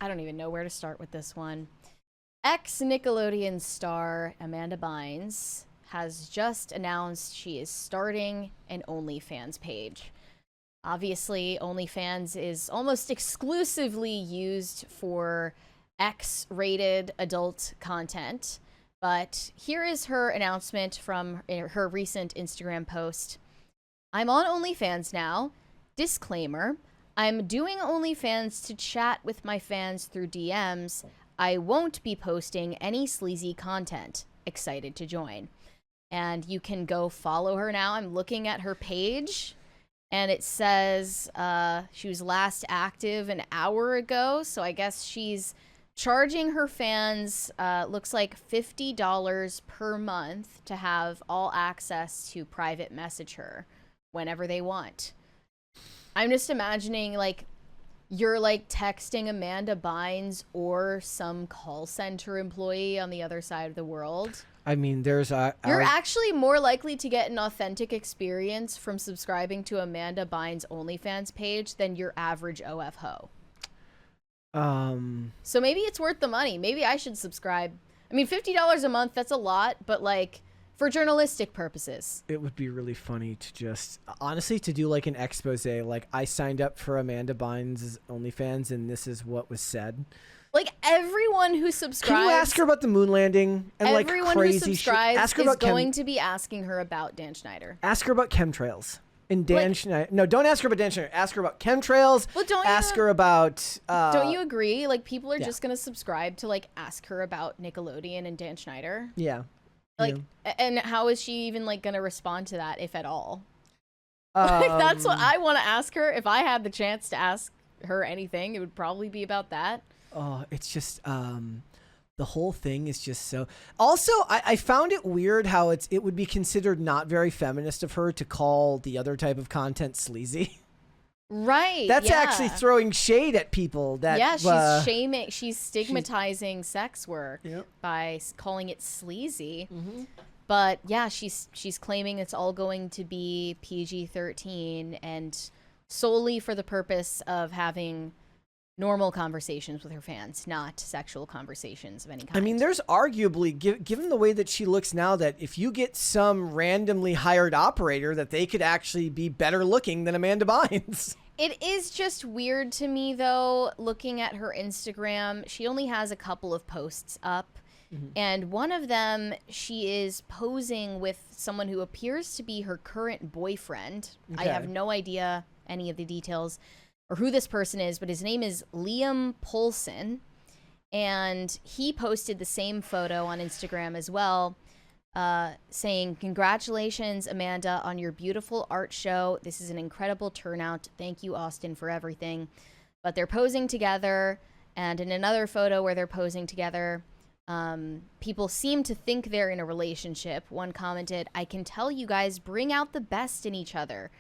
I don't even know where to start with this one. Ex-Nickelodeon star Amanda Bynes has just announced she is starting an OnlyFans page. Obviously, OnlyFans is almost exclusively used for X-rated adult content, but here is her announcement from her recent Instagram post. I'm on OnlyFans now. Disclaimer, I'm doing OnlyFans to chat with my fans through DMs. I won't be posting any sleazy content. Excited to join. And you can go follow her now. I'm looking at her page, and it says she was last active an hour ago, so I guess she's charging her fans, looks like $50 per month to have all access to private message her whenever they want. I'm just imagining, like, you're, like, texting Amanda Bynes or some call center employee on the other side of the world. I mean, there's a... You're actually more likely to get an authentic experience from subscribing to Amanda Bynes' OnlyFans page than your average OF ho. So maybe it's worth the money. Maybe I should subscribe. I mean, $50 a month, that's a lot, but, like, for journalistic purposes. It would be really funny to just, honestly, to do like an expose. Like, I signed up for Amanda Bynes' OnlyFans, and this is what was said. Like, everyone who subscribes... Can you ask her about the moon landing and, like, crazy shit? Everyone who subscribes ask her is about going to be asking her about Dan Schneider. Ask her about chemtrails. And Dan Schneider... No, don't ask her about Dan Schneider. Ask her about chemtrails. Well, ask her about... don't you agree? Like, people are just going to subscribe to, like, ask her about Nickelodeon and Dan Schneider. Yeah. Like, and how is she even, like, going to respond to that, if at all? Like, that's what I want to ask her. If I had the chance to ask her anything, it would probably be about that. Oh, it's just... the whole thing is just so... Also, I found it weird how it would be considered not very feminist of her to call the other type of content sleazy. Right. That's actually throwing shade at people. That she's shaming, she's stigmatizing sex work by calling it sleazy. But yeah, she's claiming it's all going to be PG-13 and solely for the purpose of having normal conversations with her fans, not sexual conversations of any kind. I mean, there's arguably, given the way that she looks now, that if you get some randomly hired operator, that they could actually be better looking than Amanda Bynes. It is just weird to me, though, looking at her Instagram. She only has a couple of posts up, and one of them, she is posing with someone who appears to be her current boyfriend. Okay. I have no idea any of the details or who this person is, but his name is Liam Polson, and he posted the same photo on Instagram as well, saying, "Congratulations, Amanda, on your beautiful art show. This is an incredible turnout. Thank you, Austin, for everything." But they're posing together, and in another photo where they're posing together, people seem to think they're in a relationship. One commented, "I can tell you guys bring out the best in each other."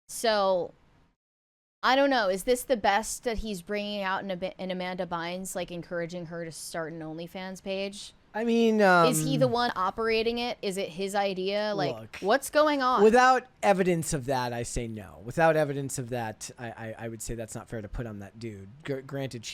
So I don't know. Is this the best that he's bringing out in Amanda Bynes, like encouraging her to start an OnlyFans page? I mean... is he the one operating it? Is it his idea? Like, look, what's going on? Without evidence of that, I say no. Without evidence of that, I would say that's not fair to put on that dude. Granted,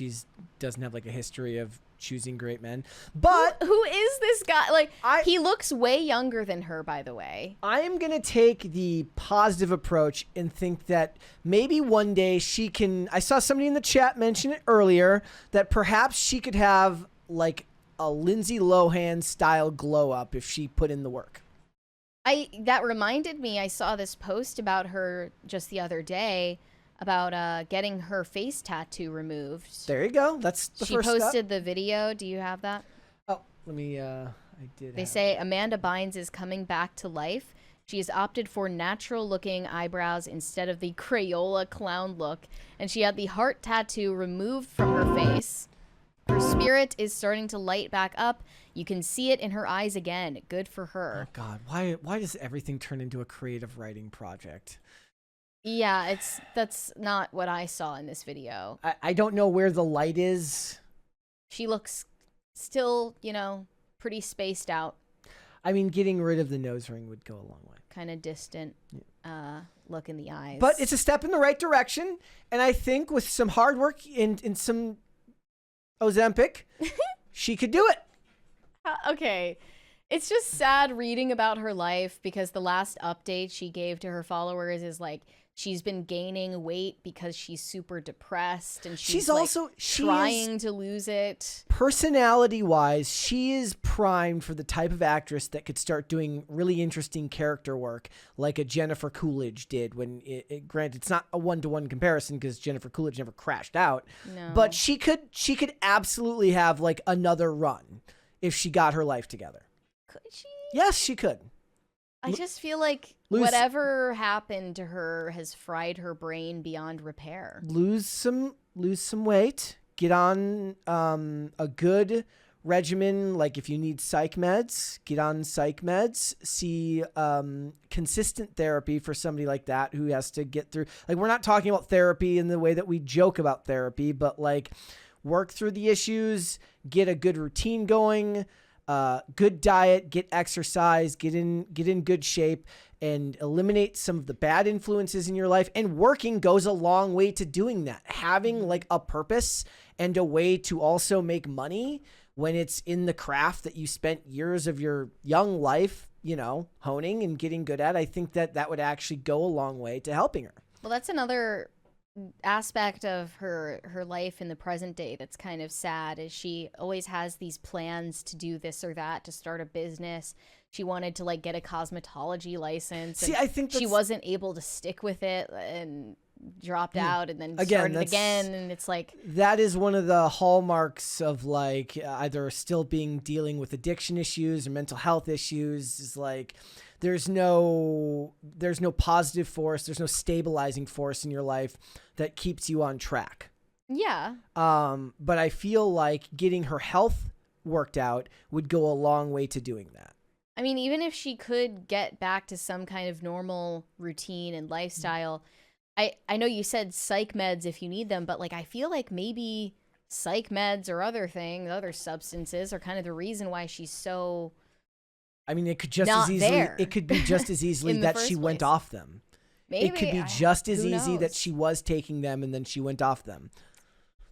doesn't have, like, a history of choosing great men. But... Who is this guy? Like, he looks way younger than her, by the way. I am going to take the positive approach and think that maybe one day she can... I saw somebody in the chat mention it earlier, that perhaps she could have, like, a Lindsay Lohan style glow up if she put in the work. That reminded me, I saw this post about her just the other day about getting her face tattoo removed. There you go. That's the first step. She posted the video. Do you have that? Oh, let me, I did. They say Amanda Bynes is coming back to life. She has opted for natural looking eyebrows instead of the Crayola clown look, and she had the heart tattoo removed from her face. Her spirit is starting to light back up. You can see it in her eyes again. Good for her. Oh God, why does everything turn into a creative writing project? Yeah, that's not what I saw in this video. I don't know where the light is. She looks still, you know, pretty spaced out. I mean, getting rid of the nose ring would go a long way. Kind of distant look in the eyes. But it's a step in the right direction, and I think with some hard work and some Ozempic, she could do it. Okay. It's just sad reading about her life because the last update she gave to her followers is like she's been gaining weight because she's super depressed and she's also trying to lose it. Personality-wise, she is primed for the type of actress that could start doing really interesting character work like a Jennifer Coolidge did when granted it's not a one-to-one comparison because Jennifer Coolidge never crashed out. No. But she could absolutely have like another run if she got her life together. Could she? Yes, she could. I just feel like whatever happened to her has fried her brain beyond repair. Lose some weight. Get on a good regimen. Like if you need psych meds, get on psych meds. See consistent therapy for somebody like that who has to get through. Like we're not talking about therapy in the way that we joke about therapy, but like work through the issues. Get a good routine going. Good diet, get exercise, get in good shape, and eliminate some of the bad influences in your life. And working goes a long way to doing that. Having like a purpose and a way to also make money when it's in the craft that you spent years of your young life, honing and getting good at. I think that would actually go a long way to helping her. Well, that's another aspect of her life in the present day that's kind of sad is she always has these plans to do this or that, to start a business. She wanted to like get a cosmetology license. See, I think she wasn't able to stick with it and dropped out and then started again. And it's like, that is one of the hallmarks of like either still dealing with addiction issues or mental health issues is like, there's no positive force. There's no stabilizing force in your life that keeps you on track. Yeah. But I feel like getting her health worked out would go a long way to doing that. I mean, even if she could get back to some kind of normal routine and lifestyle, I know you said psych meds if you need them, but like I feel like maybe psych meds or other substances are kind of the reason why she's so. I mean, it could just as easily. It could be just as easily that she went off them. Maybe it could be just as easy knows? that she was taking them and then she went off them.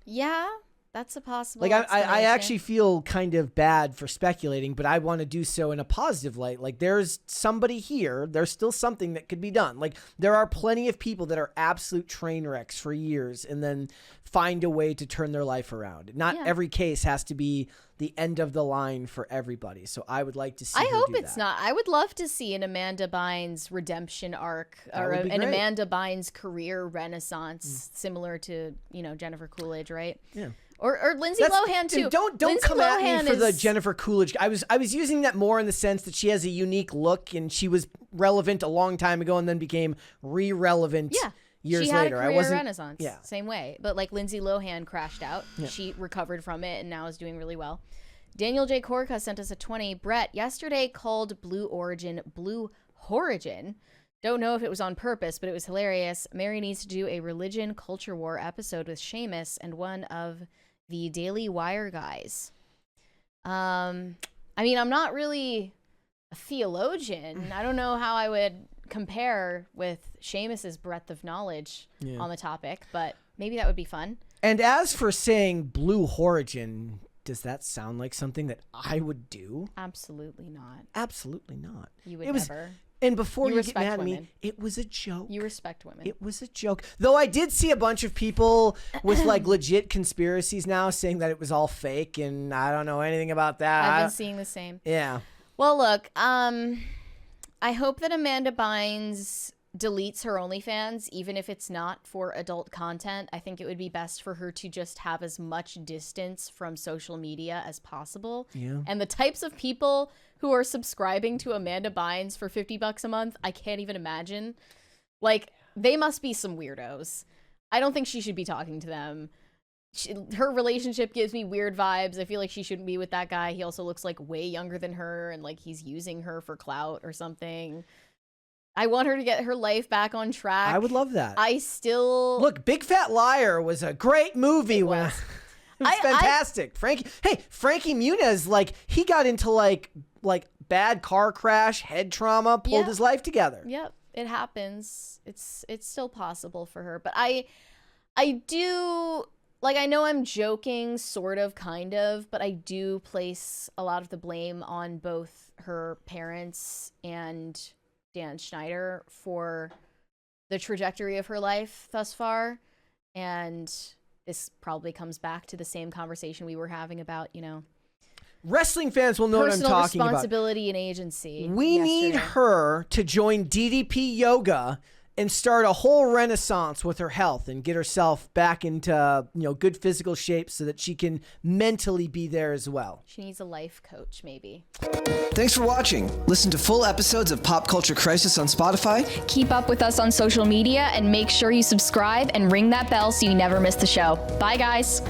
Yeah, that's a possible. Like I actually feel kind of bad for speculating, but I want to do so in a positive light. Like there's somebody here. There's still something that could be done. Like there are plenty of people that are absolute train wrecks for years and then find a way to turn their life around. Not every case has to be the end of the line for everybody. So I would like to see. I hope it's not. I would love to see an Amanda Bynes redemption arc or an Amanda Bynes career renaissance, similar to Jennifer Coolidge, right? Yeah. Or Lindsay Lohan too. Don't come at me for the Jennifer Coolidge. I was using that more in the sense that she has a unique look and she was relevant a long time ago and then became relevant. Yeah. Years she had later. a career renaissance. Yeah. Same way. But like Lindsay Lohan crashed out. Yeah. She recovered from it and now is doing really well. Daniel J. Corca sent us a 20. Brett, yesterday called Blue Origin Blue Horigin. Don't know if it was on purpose, but it was hilarious. Mary needs to do a religion culture war episode with Seamus and one of the Daily Wire guys. I mean, I'm not really a theologian. I don't know how I would compare with Seamus's breadth of knowledge on the topic, but maybe that would be fun. And as for saying Blue Horigin, does that sound like something that I would do? Absolutely not. Absolutely not. You would never. And before you get mad at women. me, it was a joke. You respect women. It was a joke. Though I did see a bunch of people with like legit conspiracies now saying that it was all fake, and I don't know anything about that. I've been seeing the same. Yeah. Well, look, I hope that Amanda Bynes deletes her OnlyFans, even if it's not for adult content. I think it would be best for her to just have as much distance from social media as possible. Yeah. And the types of people who are subscribing to Amanda Bynes for $50 a month, I can't even imagine. Like, they must be some weirdos. I don't think she should be talking to them. Her relationship gives me weird vibes. I feel like she shouldn't be with that guy. He also looks like way younger than her and like he's using her for clout or something. I want her to get her life back on track. I would love that. Look, Big Fat Liar was a great movie. It was fantastic. Frankie Muniz, like he got into like bad car crash, head trauma, pulled his life together. Yep, it happens. It's still possible for her, but I do like, I know I'm joking, sort of, kind of, but I do place a lot of the blame on both her parents and Dan Schneider for the trajectory of her life thus far. And this probably comes back to the same conversation we were having about, you know, wrestling fans will know what I'm personal talking about. responsibility and agency. We need her to join DDP Yoga and start a whole renaissance with her health and get herself back into, you know, good physical shape so that she can mentally be there as well. She needs a life coach, maybe. Thanks for watching. Listen to full episodes of Pop Culture Crisis on Spotify. Keep up with us on social media and make sure you subscribe and ring that bell so you never miss the show. Bye, guys.